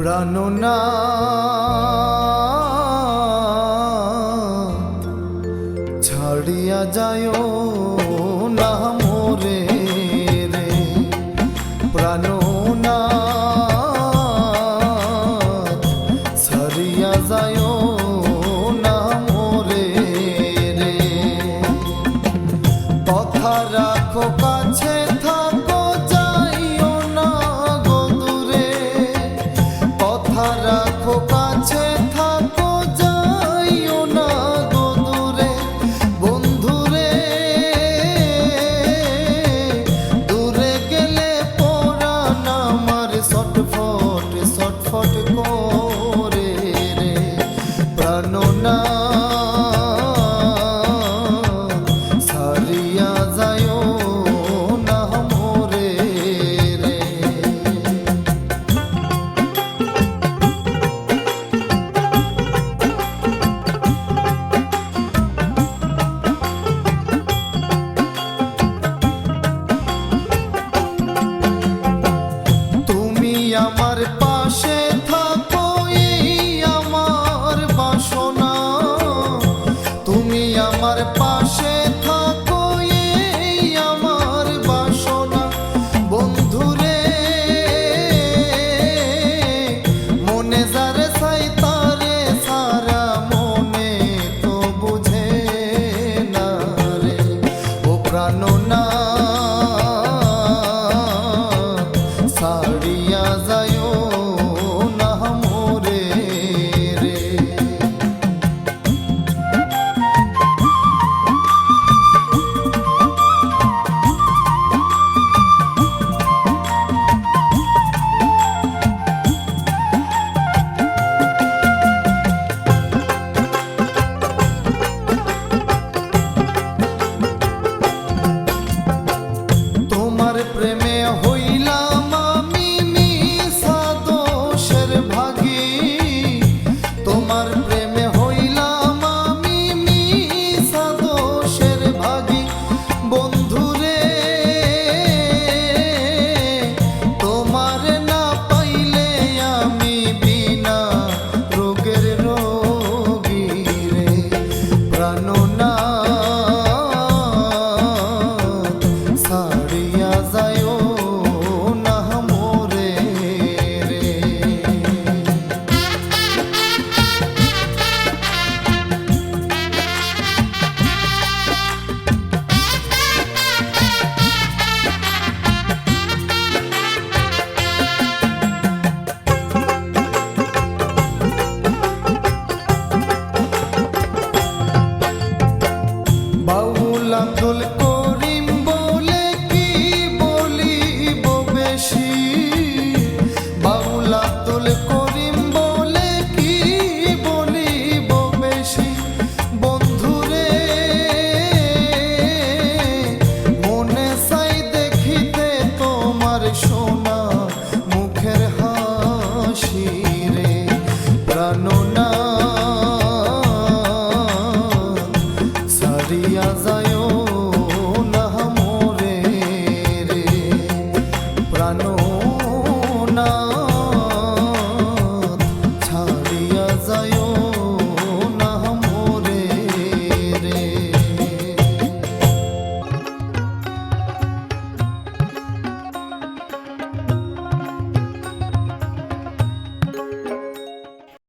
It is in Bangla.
প্রাণনাথ ছাড়িয়া যায় না মোরে রে। প্রাণনাথ ছাড়িয়া যায় না মোরে রে। কথা রাখো কাছে থাকো যাইও না গো দূরে। কথা রাখো কাছে থাকো যাইও না গো দূরে। বন্ধুরে দূরে গেলে পরাণ আমার ছটফট ছটফট করে রে। প্রাণনাথ ছাড়িয়া যায় না মোরে রে। তুমি আমার পাশে থাকো এই আমার বাসনা। তুমি আমার পাশে থাকো এই আমার বাসনা। বন্ধুরে মনে যারে চাই তারে সারা মনে তো বুঝে না রে। ও প্রাণনাথ ছাড়িয়া যায় না মোরে রে। তোমার প্রেমে হইলাম আমি মিছা দোষের ভাগী। তোমার প্রেমে হইলাম আমি মিছা দোষের ভাগী। বন্ধুরে তোমার না পাইলে আমি বিনা রোগের রোগী রে। প্রাণনাথ ছাড়িয়া যায় না মোরে রে। বাউল আব্দুল করিম বলে কি বলিব বেশি। বাউল আব্দুল করিম বলে কি বলিব বেশি। বন্ধুরে মনে চাই দেখিতে তোমার সোনা মুখের হাসি রে। প্রাণনাথ ছাড়িয়া যায় না মোরে রে। প্রাণ